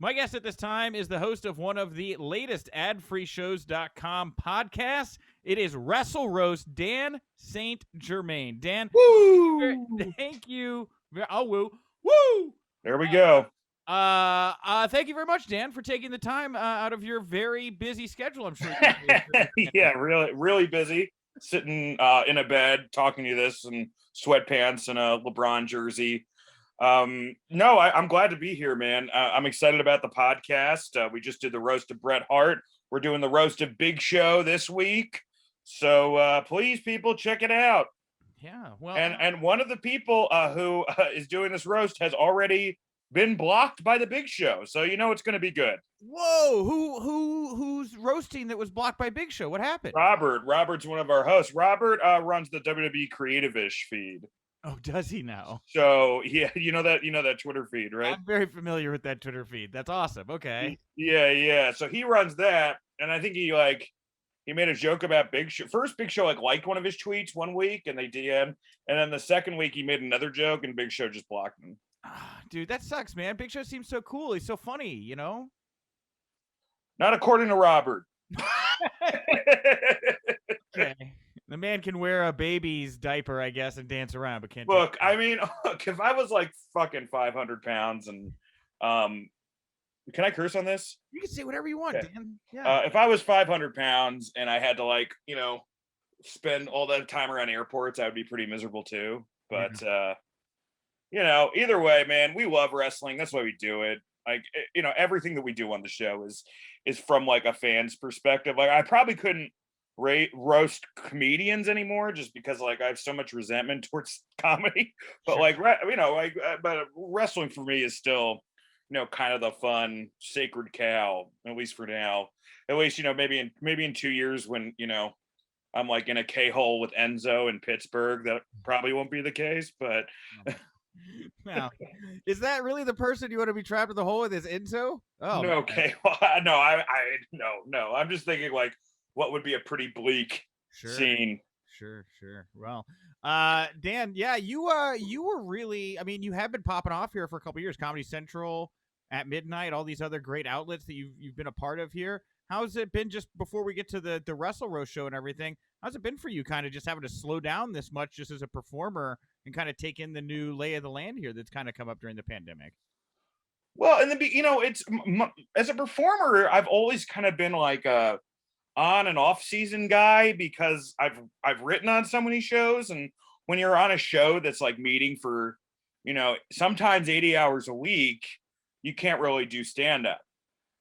My guest at this time is the host of one of the latest adfreeshows.com podcasts. It is Wrestle Roasts, Dan St. Germain. Dan, Woo! thank you. Oh, woo. Woo! There we go. Thank you very much, Dan, for taking the time out of your very busy schedule. I'm sure. Yeah, really busy. Sitting in a bed talking to you this in sweatpants and a LeBron jersey. No, I'm glad to be here, man. I'm excited about the podcast. We just did the roast of Bret Hart. We're doing the roast of Big Show this week. So please, people, check it out. Yeah, well, And one of the people who is doing this roast has already been blocked by the Big Show, so you know it's going to be good. Whoa, who's roasting that was blocked by Big Show? What happened? Robert's one of our hosts. Robert runs the WWE Creative-ish feed. Oh, does he now? So yeah, you know that Twitter feed, right? I'm very familiar with that Twitter feed. That's awesome. Okay. Yeah. So he runs that, and I think he made a joke about Big Show. First, Big Show liked one of his tweets one week, and they DM, and then the second week he made another joke, and Big Show just blocked him. Dude, that sucks, man. Big Show seems so cool. He's so funny, you know? Not according to Robert. Okay. The man can wear a baby's diaper, I guess, and dance around, but can't. Look, I mean, if I was like fucking 500 pounds and, can I curse on this? You can say whatever you want, Okay. Dan. Yeah. If I was 500 pounds and I had to spend all that time around airports, I would be pretty miserable too. But, either way, man, we love wrestling. That's why we do it. Everything that we do on the show is from like a fan's perspective. Like I probably couldn't roast comedians anymore just because I have so much resentment towards comedy. But Sure. but wrestling for me is still, kind of the fun sacred cow, at least for now. At least, maybe in 2 years when, I'm like in a K-hole with Enzo in Pittsburgh, that probably won't be the case, but Now, is that really the person you want to be trapped in the hole with? Is Enzo? Oh, no, okay. No, no. I'm just thinking what would be a pretty bleak scene. Sure. Well, Dan, yeah, you were really, I mean, you have been popping off here for a couple years. Comedy Central, At Midnight, all these other great outlets that you've been a part of here. How's it been, just before we get to the Wrestle Roast show and everything? How's it been for you, kind of just having to slow down this much just as a performer and kind of take in the new lay of the land here that's kind of come up during the pandemic? Well, it's as a performer, I've always kind of been like a on and off season guy because I've written on so many shows, and when you're on a show that's like meeting for, sometimes 80 hours a week, you can't really do stand up.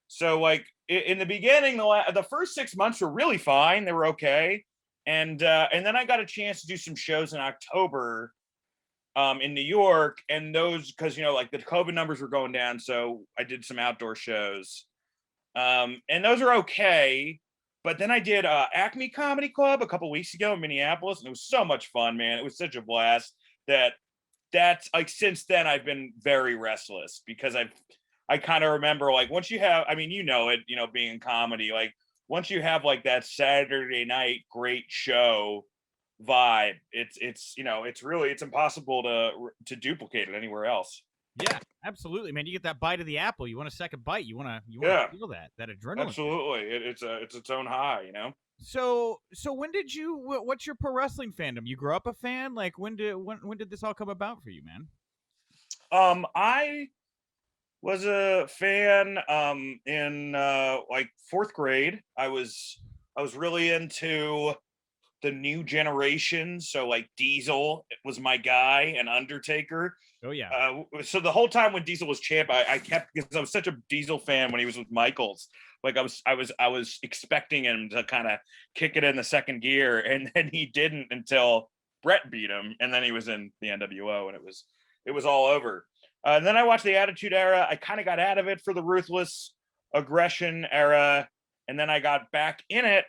So in the beginning, the first 6 months were really fine. They were okay. And then I got a chance to do some shows in October in New York, and those, because the COVID numbers were going down, so I did some outdoor shows, and those are okay. But then I did Acme Comedy Club a couple weeks ago in Minneapolis, and it was so much fun, man. It was such a blast that's since then I've been very restless because I kind of remember once you have, being in comedy, once you have that Saturday night great show vibe, it's impossible to duplicate it anywhere else. Yeah, absolutely, man. You get that bite of the apple. You want a second bite. You want to feel that adrenaline. Absolutely, it's its own high, So when did you? What's your pro wrestling fandom? You grew up a fan. When did this all come about for you, man? I was a fan in fourth grade. I was really into the new generation, so Diesel was my guy, and Undertaker. Oh yeah. So the whole time when Diesel was champ, I kept, because I was such a Diesel fan when he was with Michaels. I was expecting him to kind of kick it in the second gear, and then he didn't until Bret beat him, and then he was in the NWO, and it was all over. And then I watched the Attitude Era. I kind of got out of it for the Ruthless Aggression Era, and then I got back in it.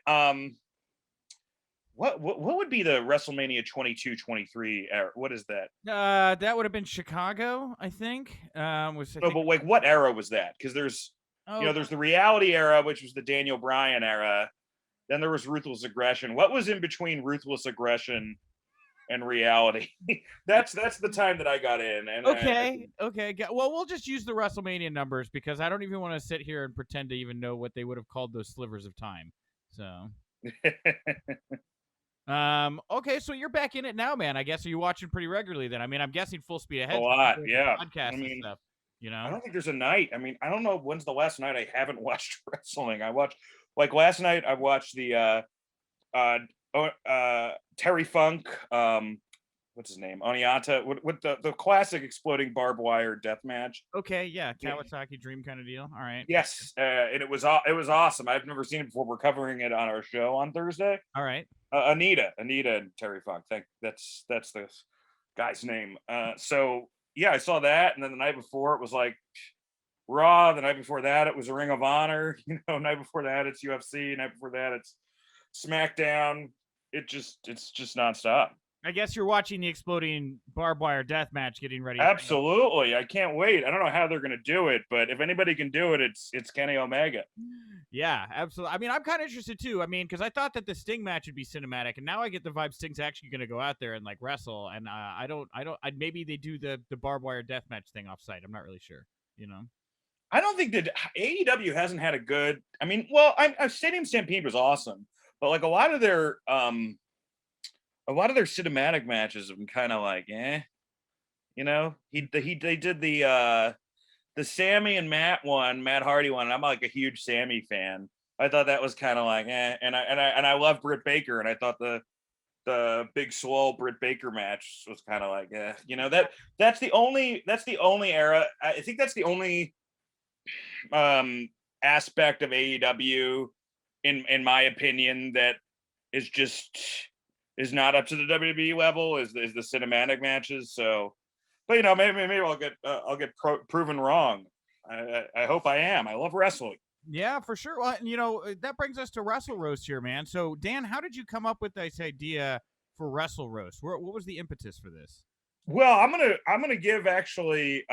What would be the WrestleMania 22-23 era? What is that? That would have been Chicago, I think. But what era was that? Because there's there's the Reality Era, which was the Daniel Bryan era. Then there was Ruthless Aggression. What was in between Ruthless Aggression and reality. That's the time that I got in. And okay. Well, we'll just use the WrestleMania numbers because I don't even want to sit here and pretend to even know what they would have called those slivers of time. So, okay, so you're back in it now, man. I guess are you watching pretty regularly then? I mean, I'm guessing full speed ahead. a lot, yeah. Podcast I mean, and stuff. You I know, don't think there's a night. I mean, I don't know when's the last night I haven't watched wrestling. I watched like last night. I watched the Terry Funk. What's his name? Oniata with the classic exploding barbed wire death match. okay, yeah, Kawasaki Dream kind of deal. All right. Yes, and it was awesome. I've never seen it before. We're covering it on our show on Thursday. All right. Anita and Terry Funk. That's the guy's name. So yeah, I saw that, and then the night before it was like Raw. The night before that it was a Ring of Honor. You know, night before that it's UFC. Night before that it's SmackDown. It's just nonstop. I guess you're watching the exploding barbed wire death match getting ready. Absolutely. I can't wait. I don't know how they're going to do it, but if anybody can do it, it's Kenny Omega. Yeah, absolutely. I mean, I'm kind of interested too. I mean, because I thought that the Sting match would be cinematic, and now I get the vibe Sting's actually going to go out there and like wrestle. And maybe they do the barbed wire death match thing off site. I'm not really sure. You know, I don't think that AEW hasn't had a good. I mean, well, Stadium Stampede was awesome, but like a lot of their cinematic matches have been kind of like, you know. They did the Sammy and Matt Hardy one. And I'm like a huge Sammy fan. I thought that was kind of like, and I love Britt Baker, and I thought the big swole Britt Baker match was kind of like, you know, that's the only era. I think that's the only aspect of AEW in my opinion that is not up to the WWE level is the cinematic matches. So, but you know, maybe I'll get proven wrong. I hope I am. I love wrestling. Yeah, for sure. Well, you know, that brings us to Wrestle Roast here, man. So, Dan, how did you come up with this idea for Wrestle Roast? What was the impetus for this? Well, I'm gonna give actually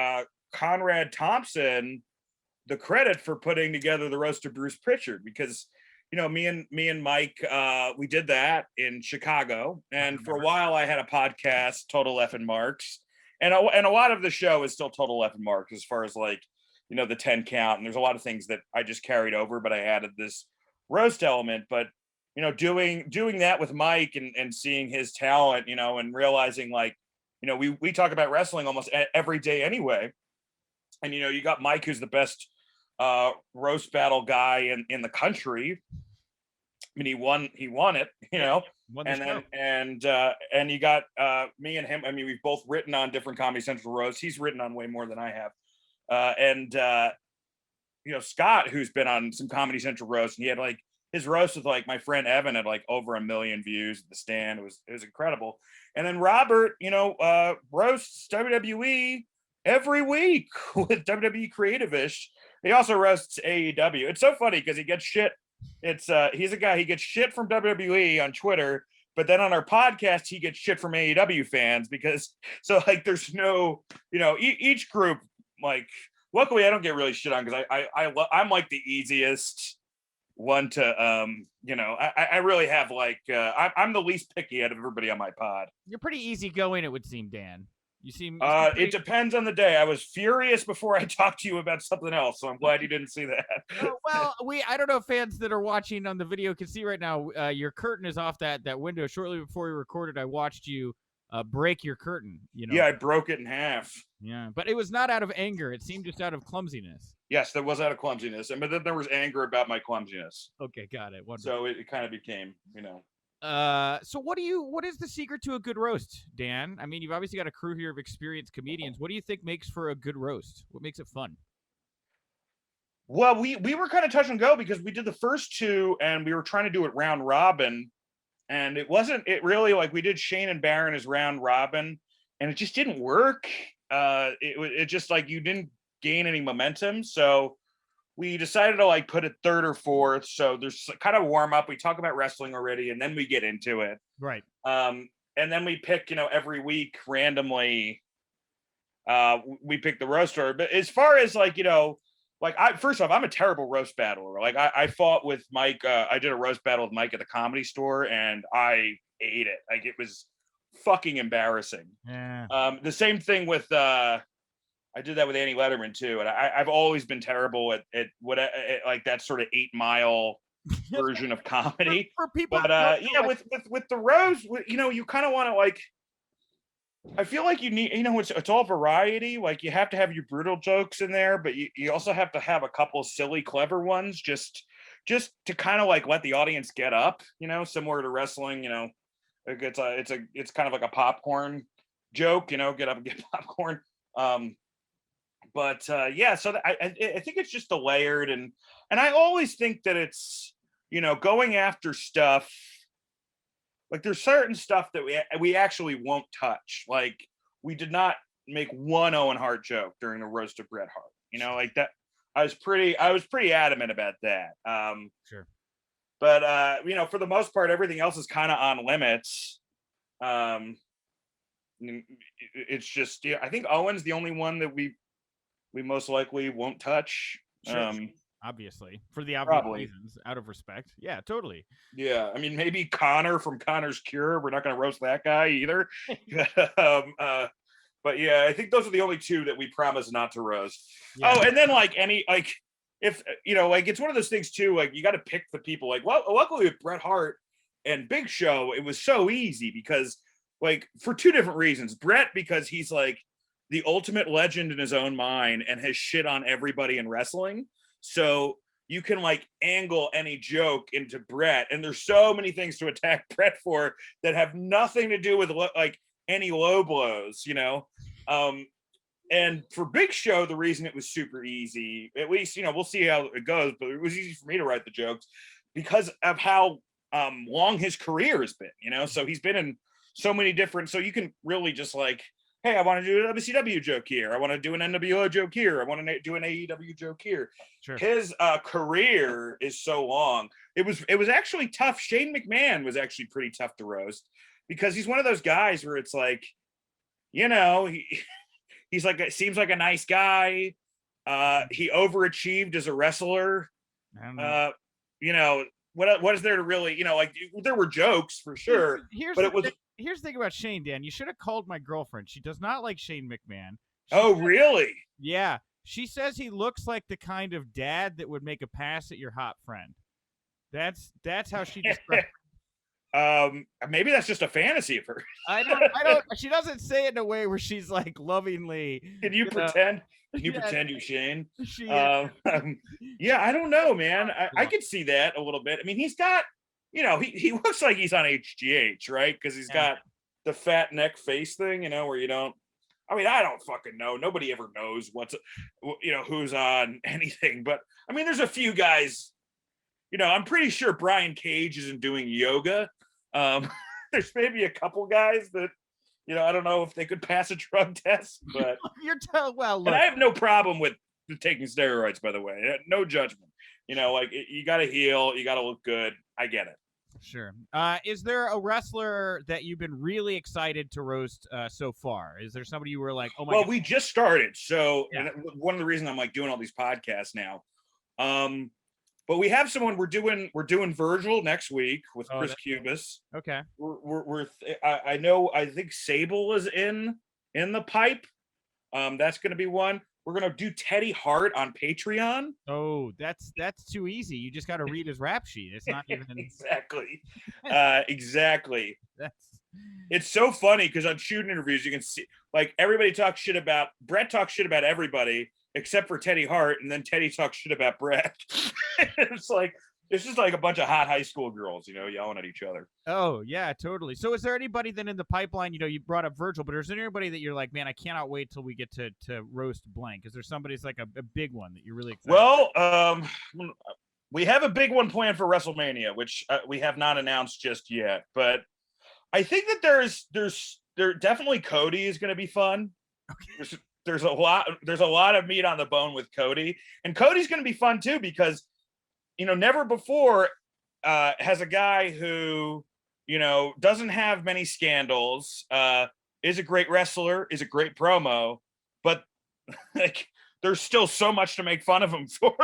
Conrad Thompson the credit for putting together the roast of Bruce Prichard, because you know, me and Mike, we did that in Chicago, and for a while I had a podcast, Total F and Marks, and a lot of the show is still Total F and Marks as far as like, you know, the 10 count, and there's a lot of things that I just carried over, but I added this roast element. But you know, doing that with Mike and seeing his talent, you know, and realizing like, you know, we talk about wrestling almost every day anyway, and you know, you got Mike, who's the best roast battle guy in the country. I mean, he won it, you know, and you got me and him. I mean, we've both written on different Comedy Central roasts. He's written on way more than I have. You know, Scott, who's been on some Comedy Central roasts, and he had like his roast with like my friend Evan had like over 1 million views at the stand. It was incredible. And then Robert, you know, roasts WWE every week with WWE Creative-ish. He also roasts AEW. It's so funny because he gets shit. He's a guy, he gets shit from WWE on Twitter, but then on our podcast he gets shit from AEW fans because so like there's no, you know, each group, like luckily I don't get really shit on because I'm like the easiest one to you know, I really have like I'm the least picky out of everybody on my pod. You're pretty easygoing, it would seem, Dan. You seem pretty... It depends on the day. I was furious before I talked to you about something else, so I'm glad you didn't see that. Well, I don't know if fans that are watching on the video can see right now. Your curtain is off that window. Shortly before we recorded, I watched you break your curtain. You know. Yeah, I broke it in half. Yeah, but it was not out of anger. It seemed just out of clumsiness. Yes, that was out of clumsiness, but then there was anger about my clumsiness. Okay, got it. Wonderful. So it kind of became, you know. So what is the secret to a good roast, Dan? I mean, you've obviously got a crew here of experienced comedians. What do you think makes for a good roast? What makes it fun? Well, we were kind of touch and go because we did the first two and we were trying to do it round robin, and it really like we did Shane and Baron as round robin and it just didn't work. It just like you didn't gain any momentum. So we decided to like put it third or fourth. So there's kind of warm up. We talk about wrestling already, and then we get into it. Right. And then we pick, you know, every week randomly. We pick the roaster. But as far as like, you know, like first off, I'm a terrible roast battler. Like I fought with Mike. I did a roast battle with Mike at the Comedy Store, and I ate it. Like it was fucking embarrassing. Yeah. The same thing with I did that with Annie Letterman too, and I've always been terrible at what at like that sort of 8 Mile version of comedy. For people, But yeah, with the Rose, you know, you kind of want to like. I feel like you need, you know, it's all variety. Like you have to have your brutal jokes in there, but you also have to have a couple of silly, clever ones, just to kind of like let the audience get up. You know, similar to wrestling. You know, it's kind of like a popcorn joke. You know, get up and get popcorn. But yeah, so I think it's just a layered, and I always think that it's, you know, going after stuff. Like there's certain stuff that we actually won't touch. Like we did not make one Owen Hart joke during the roast of Bret Hart. You know, like that. I was pretty adamant about that. Sure. But you know, for the most part, everything else is kind of on limits. It's just, yeah, I think Owen's the only one that we most likely won't touch. Sure. Obviously, for the obvious Probably. reasons, out of respect. Yeah, totally. Yeah, I mean, maybe Connor from Connor's Cure. We're not going to roast that guy either. But yeah, I think those are the only two that we promise not to roast. Yeah. Oh, and then like if you know, like it's one of those things too. Like you got to pick the people. Like, well, luckily with Bret Hart and Big Show, it was so easy because like for two different reasons. Bret, because he's like the ultimate legend in his own mind and has shit on everybody in wrestling. So you can like angle any joke into Bret, and there's so many things to attack Bret for that have nothing to do with like any low blows, you know. And for Big Show, the reason it was super easy, at least, you know, we'll see how it goes, but it was easy for me to write the jokes because of how long his career has been, you know. So he's been in so many different, so you can really just like, hey, I want to do a WCW joke here. I want to do an NWO joke here. I want to do an AEW joke here. Sure. His career is so long. It was actually tough. Shane McMahon was actually pretty tough to roast because he's one of those guys where it's like, you know, he's like, seems like a nice guy. He overachieved as a wrestler. You know, what is there to really, you know, like there were jokes for sure, but it was. Here's the thing about Shane, Dan. You should have called my girlfriend. She does not like Shane McMahon. Really? Yeah. She says he looks like the kind of dad that would make a pass at your hot friend. That's how she describes maybe that's just a fantasy of her. I don't she doesn't say it in a way where she's like lovingly. Can you pretend? Can you pretend you're Shane? Yeah, I don't know, man. I could see that a little bit. I mean, he's got, you know, he looks like he's on HGH, right? Because he's got the fat neck face thing, you know, where you don't. I mean, I don't fucking know. Nobody ever knows you know, who's on anything. But I mean, there's a few guys. You know, I'm pretty sure Brian Cage isn't doing yoga. There's maybe a couple guys that, you know, I don't know if they could pass a drug test, but well, look. And I have no problem with taking steroids, by the way. No judgment. You know, like you got to heal, you got to look good. I get it. Sure. Is there a wrestler that you've been really excited to roast so far? Is there somebody you were like, oh my God? We just started. So and one of the reasons I'm like doing all these podcasts now. But we have someone we're doing Virgil next week with Chris Cubis. Okay. I think Sable is in the pipe. That's going to be one. We're going to do Teddy Hart on Patreon. Oh, that's too easy. You just got to read his rap sheet. It's not even exactly. It's so funny because on shoot interviews you can see like everybody talks shit about Bret talks shit about everybody except for Teddy Hart, and then Teddy talks shit about Bret. It's just like a bunch of hot high school girls, you know, yelling at each other. Oh, yeah, totally. So is there anybody then in the pipeline, you know, you brought up Virgil, but is there anybody that you're like, man, I cannot wait till we get to roast blank? Is there somebody's like a big one that you're really excited Well, we have a big one planned for WrestleMania, which we have not announced just yet, but I think that there definitely Cody is going to be fun. Okay. There's a lot of meat on the bone with Cody, and Cody's going to be fun too, because you know, never before has a guy who, you know, doesn't have many scandals, is a great wrestler, is a great promo, but like there's still so much to make fun of him for.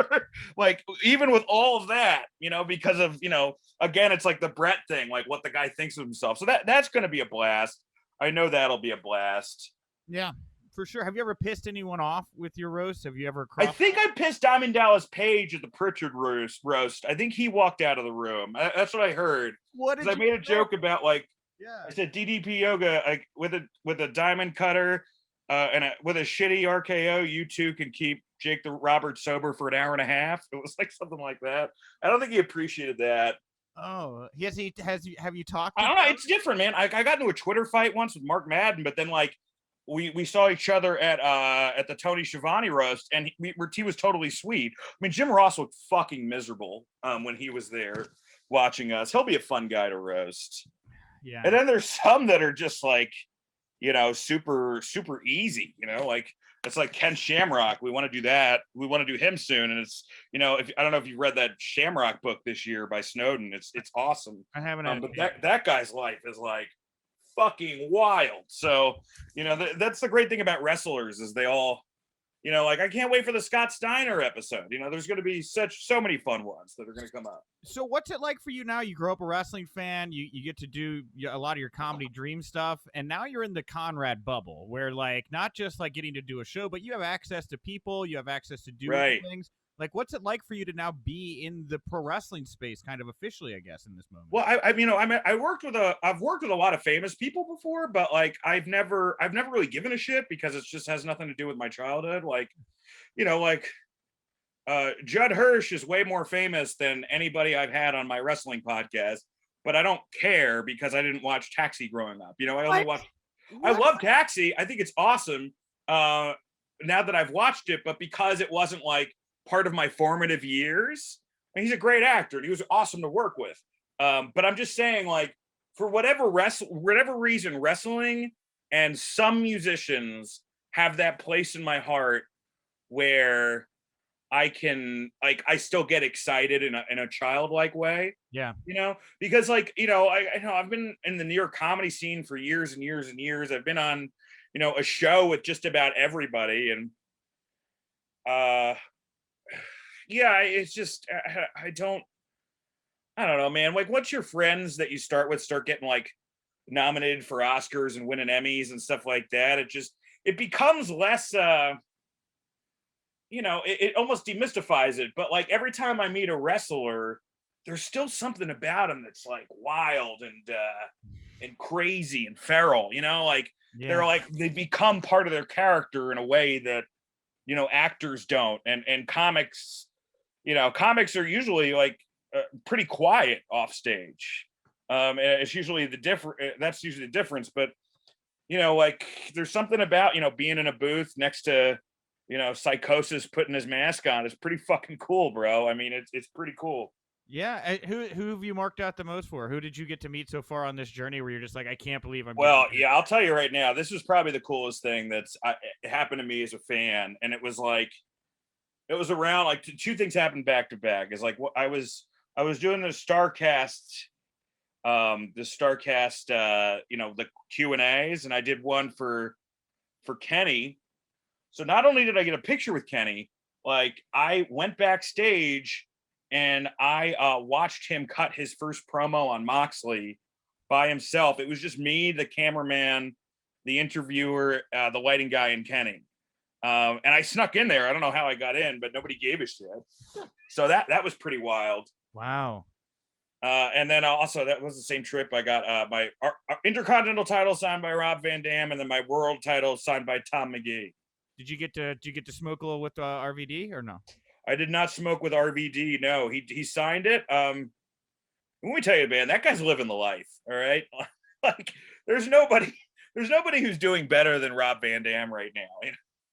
Like even with all of that, you know, because of, you know, again, it's like the Bret thing, like what the guy thinks of himself. So that's going to be a blast. I know that'll be a blast. Yeah, for sure. Have you ever pissed anyone off with your roast? Have you ever I crossed? think I pissed Diamond Dallas Page at the Prichard roast. I think he walked out of the room. That's what I heard. What did I made a joke about like, Yeah. I said DDP Yoga like, with a diamond cutter and with a shitty RKO. You two can keep Jake the Robert sober for an hour and a half. It was like something like that. I don't think he appreciated that. Oh, have you talked? I don't know. It's different, man. I got into a Twitter fight once with Mark Madden, but then like we saw each other at the Tony Schiavone roast, and he was totally sweet. I mean, Jim Ross looked fucking miserable when he was there watching us. He'll be a fun guy to roast. Yeah. And then there's some that are just like, super easy. Like it's like Ken Shamrock. We want to do that. We want to do him soon. And it's, if I don't know if you read that Shamrock book this year by Snowden. It's awesome. I haven't. But that guy's life is like fucking wild. So, that's the great thing about wrestlers is they all, like I can't wait for the Scott Steiner episode. There's going to be so many fun ones that are going to come up. So what's it like for you now? You grow up a wrestling fan. You get to do a lot of your comedy dream stuff, and now you're in the Conrad bubble, where like not just like getting to do a show, but you have access to people. You have access to do things. Like, what's it like for you to now be in the pro wrestling space, kind of officially, I guess, in this moment? Well, I've worked with a lot of famous people before, but like I've never really given a shit because it just has nothing to do with my childhood. Like, Judd Hirsch is way more famous than anybody I've had on my wrestling podcast, but I don't care because I didn't watch Taxi growing up. I love Taxi. I think it's awesome now that I've watched it, but because it wasn't like part of my formative years, and he's a great actor and he was awesome to work with. But I'm just saying, like, for whatever reason, wrestling and some musicians have that place in my heart where I can, like, I still get excited in a childlike way. Yeah. Because like, I know I've been in the New York comedy scene for years and years and years. I've been on, a show with just about everybody. And yeah, it's just, I don't know, man. Like, once your friends that you start with start getting like nominated for Oscars and winning Emmys and stuff like that, it becomes less, it almost demystifies it. But like every time I meet a wrestler, there's still something about him that's like wild and crazy and feral, they're like, they become part of their character in a way that, actors don't. And comics, comics are usually like pretty quiet off stage. And it's usually that's usually the difference. But, like there's something about, being in a booth next to, Psychosis putting his mask on is pretty fucking cool, bro. I mean, it's pretty cool. Yeah. Who have you marked out the most for? Who did you get to meet so far on this journey where you're just like, I can't believe I'm. Well, yeah, I'll tell you right now, this was probably the coolest thing that's happened to me as a fan. And it was around like two things happened back to back. It's like I was doing the Starcast, the Q&As, and I did one for Kenny. So not only did I get a picture with Kenny, like I went backstage and I watched him cut his first promo on Moxley by himself. It was just me, the cameraman, the interviewer, the lighting guy, and Kenny. And I snuck in there. I don't know how I got in, but nobody gave a shit. So that was pretty wild. Wow. And then also that was the same trip. I got my Intercontinental title signed by Rob Van Dam, and then my world title signed by Tom McGee. Did you get to smoke a little with RVD or no? I did not smoke with RVD. No, he signed it. Let me tell you, man, that guy's living the life. All right, like there's nobody who's doing better than Rob Van Dam right now.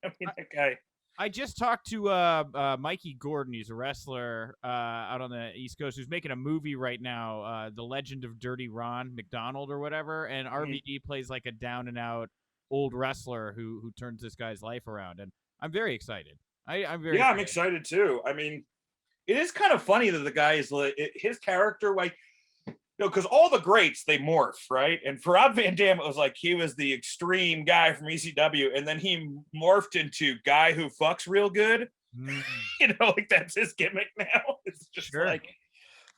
I mean, that guy. I just talked to Mikey Gordon. He's a wrestler out on the East Coast who's making a movie right now, The Legend of Dirty Ron McDonald or whatever. And RVD plays like a down and out old wrestler who turns this guy's life around. And I'm very excited. I'm very excited. I'm excited too. I mean, it is kind of funny that the guy is his character, like, because all the greats, they morph, right? And for Rob Van Dam, it was like he was the extreme guy from ECW, and then he morphed into guy who fucks real good. Like that's his gimmick now. It's just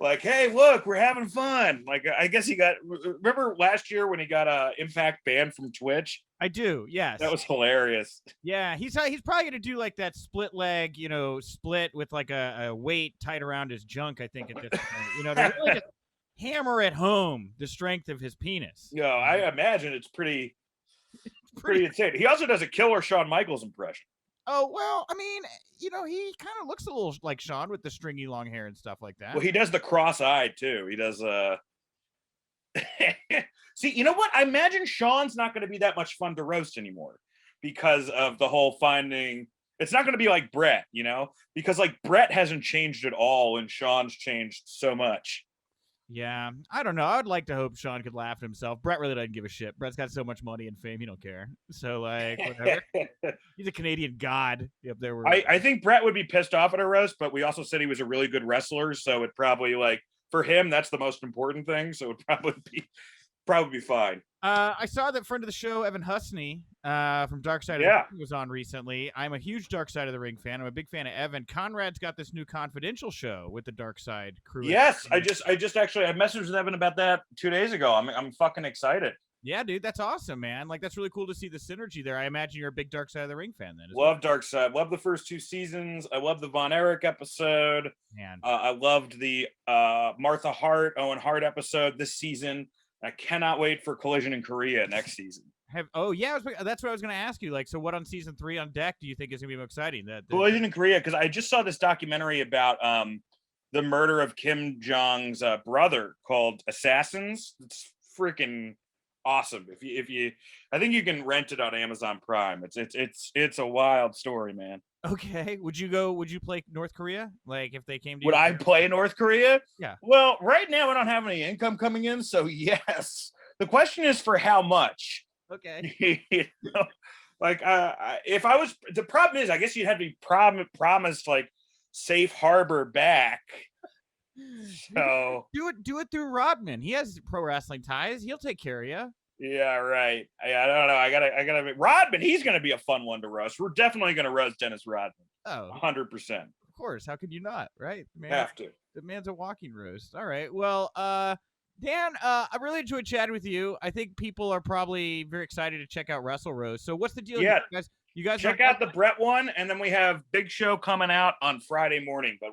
like, hey, look, we're having fun. Like, I guess he got. Remember last year when he got Impact banned from Twitch? I do. Yes. That was hilarious. Yeah, he's probably gonna do like that split leg, split with like a weight tied around his junk. I think at this point, to really just hammer at home the strength of his penis. Yeah, I imagine it's pretty insane. He also does a killer Shawn Michaels impression. Oh, well, I mean, he kind of looks a little like Shawn with the stringy long hair and stuff like that. Well, he does the cross-eyed too. He does See, you know what? I imagine Shawn's not going to be that much fun to roast anymore because of the whole finding. It's not going to be like Brett, because like Brett hasn't changed at all and Shawn's changed so much. Yeah, I don't know. I would like to hope Shawn could laugh at himself. Brett really doesn't give a shit. Brett's got so much money and fame, he don't care. So, like, whatever. He's a Canadian god up there. I think Brett would be pissed off at a roast, but we also said he was a really good wrestler, so it probably, like, for him, that's the most important thing, so it would probably be fine. I saw that friend of the show, Evan Husney, from Dark Side of the Ring was on recently. I'm a huge Dark Side of the Ring fan. I'm a big fan of Evan. Conrad's got this new Confidential show with the Dark Side crew. Yes, I messaged with Evan about that 2 days ago. I'm fucking excited. Yeah, dude, that's awesome, man. Like, that's really cool to see the synergy there. I imagine you're a big Dark Side of the Ring fan then. Love Dark Side. Love the first 2 seasons. I love the Von Erich episode. Man. I loved the Martha Hart, Owen Hart episode this season. I cannot wait for Collision in Korea next season. That's what I was going to ask you. Like, so what on season 3 on deck do you think is going to be more exciting? Collision in Korea, because I just saw this documentary about the murder of Kim Jong's brother called Assassins. It's freaking awesome. If you, I think you can rent it on Amazon Prime. It's a wild story, man. Okay. Would you play North Korea? Like, if they came to you? Would I play North Korea? Yeah. Well, right now I don't have any income coming in, so yes. The question is for how much. Okay. Like, if I was, the problem is, I guess you'd have to be promised like safe harbor back. So do it through Rodman. He has pro wrestling ties. He'll take care of you. Yeah, right. I don't know. I gotta. Rodman. He's gonna be a fun one to roast. We're definitely gonna roast Dennis Rodman. Oh, 100%. Of course. How could you not? Right? Man, have to. The man's a walking roast. All right. Well, Dan, I really enjoyed chatting with you. I think people are probably very excited to check out Wrestle Roasts. So what's the deal? Yeah, you guys check out the Brett one, and then we have Big Show coming out on Friday morning. But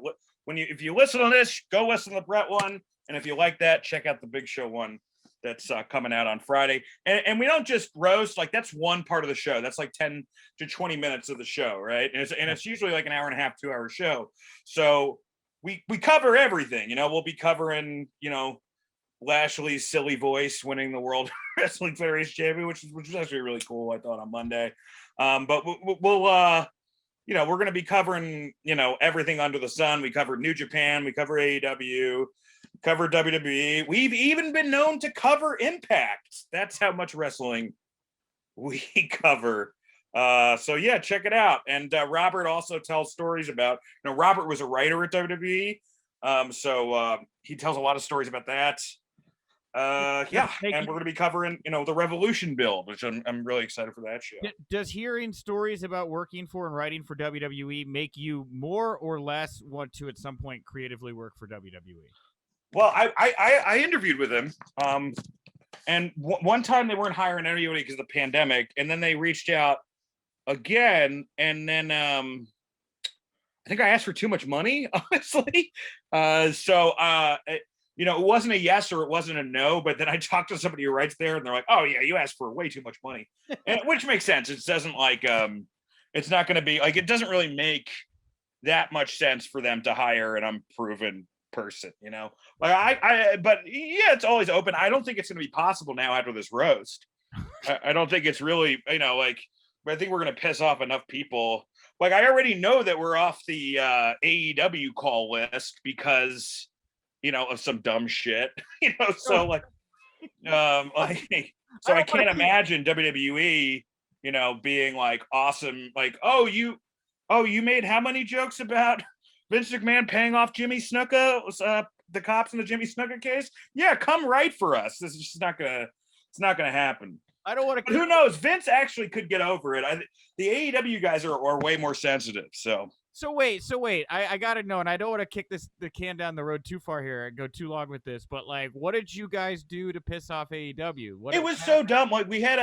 if you listen to this, go listen to the Brett one, and if you like that, check out the Big Show one that's coming out on Friday. And we don't just roast, like that's one part of the show. That's like 10 to 20 minutes of the show, right? And it's usually like an hour and a half, 2 hour show. So we cover everything. We'll be covering, Lashley's silly voice winning the World Wrestling Federation champion, which was actually really cool, I thought, on Monday. But we'll we're going to be covering, everything under the sun. We covered New Japan, we cover AEW, cover WWE. We've even been known to cover Impact. That's how much wrestling we cover. So yeah, check it out. And Robert also tells stories about, Robert was a writer at WWE. So he tells a lot of stories about that. Yeah, and we're going to be covering, the Revolution build, which I'm really excited for that show. Does hearing stories about working for and writing for WWE make you more or less want to at some point creatively work for WWE? Well, I interviewed with him, and one time they weren't hiring anybody because of the pandemic, and then they reached out again, and then I think I asked for too much money, honestly. It wasn't a yes or it wasn't a no, but then I talked to somebody who writes there and they're like, oh yeah, you asked for way too much money. Which makes sense. It doesn't it's not going to be like, it doesn't really make that much sense for them to hire an unproven person, but yeah, it's always open. I don't think it's going to be possible now after this roast. I don't think it's really, but I think we're going to piss off enough people. Like, I already know that we're off the AEW call list because, of some dumb shit, so so I can't imagine WWE, being like awesome, like, oh, you made how many jokes about Vince McMahon paying off Jimmy Snuka, the cops in the Jimmy Snuka case? Yeah, come write for us. This is just it's not gonna happen. I don't want to. But who knows? Vince actually could get over it. The AEW guys are way more sensitive. So So wait. I gotta know, and I don't want to kick the can down the road too far here and go too long with this, but like, what did you guys do to piss off AEW? It was so dumb. Like we had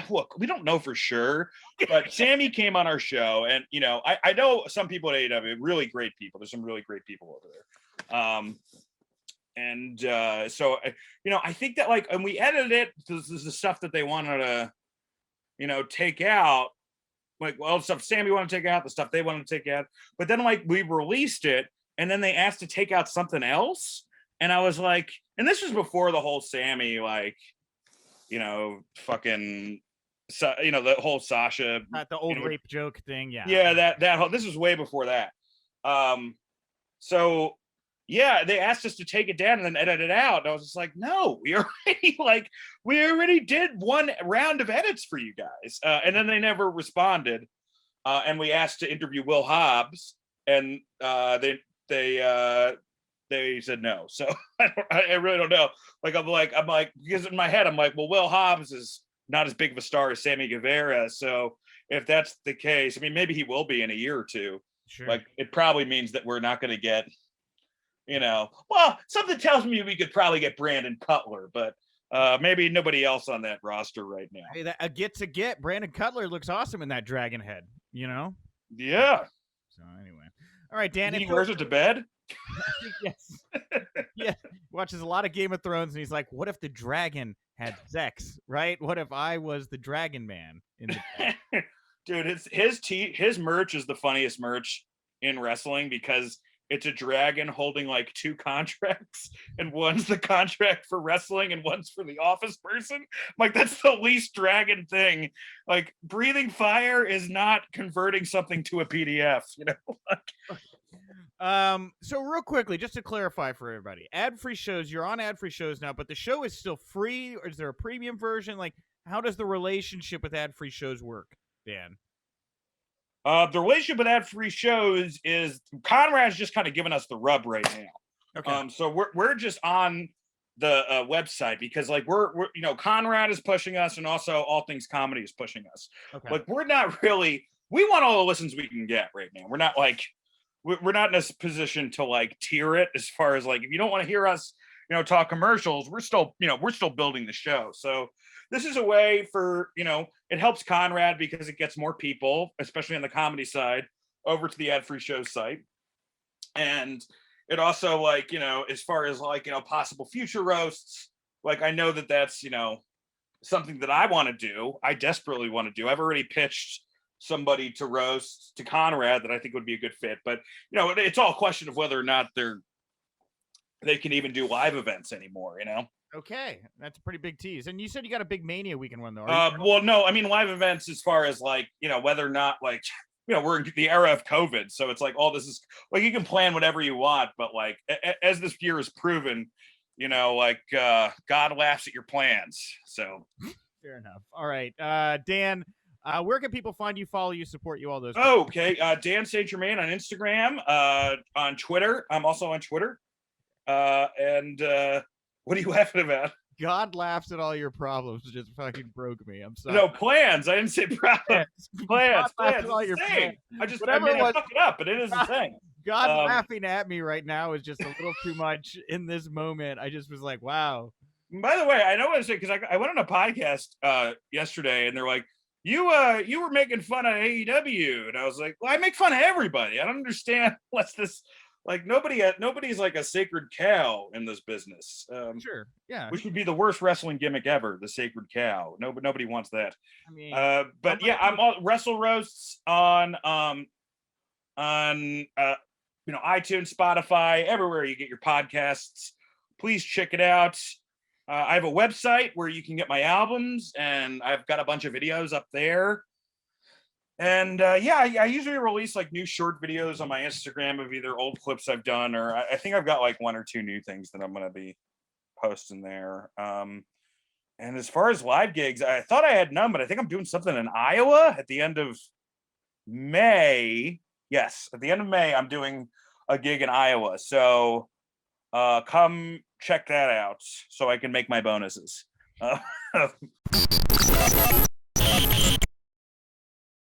look, we don't know for sure, but Sammy came on our show, and I know some people at AEW, really great people. There's some really great people over there. So I think that like, and we edited it. This is the stuff that they wanted to, take out. Like, well, stuff Sammy wanted to take out, the stuff they wanted to take out. But then like we released it, and then they asked to take out something else. And I was like, and this was before the whole Sammy, like, fucking, the whole Sasha. The old rape joke thing. Yeah. Yeah, that whole, this was way before that. So yeah, they asked us to take it down and then edit it out. And I was just like, no, we already did one round of edits for you guys. And then they never responded. And we asked to interview Will Hobbs, and they said no. So I really don't know. Like, I'm like, because in my head, I'm like, well, Will Hobbs is not as big of a star as Sammy Guevara. So if that's the case, I mean, maybe he will be in a year or two. Sure. Like, it probably means that we're not going to get, well, something tells me we could probably get Brandon Cutler, but maybe nobody else on that roster right now. Hey, a get. Brandon Cutler looks awesome in that dragon head, Yeah. So anyway. All right, Dan. He wears it to bed? Yes. Yeah. Watches a lot of Game of Thrones, and he's like, what if the dragon had sex, right? What if I was the dragon man in the Dude, his merch is the funniest merch in wrestling, because it's a dragon holding like two contracts, and one's the contract for wrestling and one's for the office person. I'm like, that's the least dragon thing. Like, breathing fire is not converting something to a PDF, So real quickly, just to clarify for everybody, ad-free shows, you're on ad-free shows now, but the show is still free, or is there a premium version? Like, how does the relationship with ad-free shows work, Dan? The relationship with ad-free shows is Conrad's just kind of giving us the rub right now. Okay. So we're just on the website because like we're Conrad is pushing us, and also All Things Comedy is pushing us. Okay. Like, we're not really, we want all the listens we can get right now. We're not like, we're not in a position to like tier it, as far as like, if you don't want to hear us, talk commercials, we're still building the show. So this is a way for, it helps Conrad because it gets more people, especially on the comedy side, over to the ad-free show site. And it also, like, as far as like, possible future roasts, like, I know that that's, something that I want to do. I desperately want to do. I've already pitched somebody to roast to Conrad that I think would be a good fit, but it's all a question of whether or not they can even do live events anymore, Okay, that's a pretty big tease. And you said you got a big Mania weekend one, though. Well, no, I mean, live events as far as like, whether or not like, we're in the era of COVID. So it's like, all this is like, you can plan whatever you want, but like, as this year has proven, like, God laughs at your plans. So fair enough. All right. Dan, where can people find you, follow you, support you, all those? Okay. Dan St. Germain on Instagram, on Twitter. I'm also on Twitter. What are you laughing about? God laughs at all your problems. Just fucking broke me. I'm sorry. No, plans. I didn't say problems. Plans. All your plans. I fucked it up, but it is a thing. God laughing at me right now is just a little too much in this moment. I just was like, wow. By the way, I know what to say, because I went on a podcast yesterday, and they're like, you were making fun of AEW, and I was like, well, I make fun of everybody. I don't understand what's this. Like, nobody's like a sacred cow in this business. Sure, yeah. Which would be the worst wrestling gimmick ever, the sacred cow. Nobody wants that. I mean, but yeah, I'm all Wrestle Roasts on iTunes, Spotify, everywhere you get your podcasts. Please check it out. I have a website where you can get my albums, and I've got a bunch of videos up there. And I usually release like new short videos on my Instagram of either old clips I've done, or I think I've got like one or two new things that I'm going to be posting there. And as far as live gigs, I thought I had none, but I think I'm doing something in Iowa at the end of May. Yes, at the end of May, I'm doing a gig in Iowa. So come check that out so I can make my bonuses.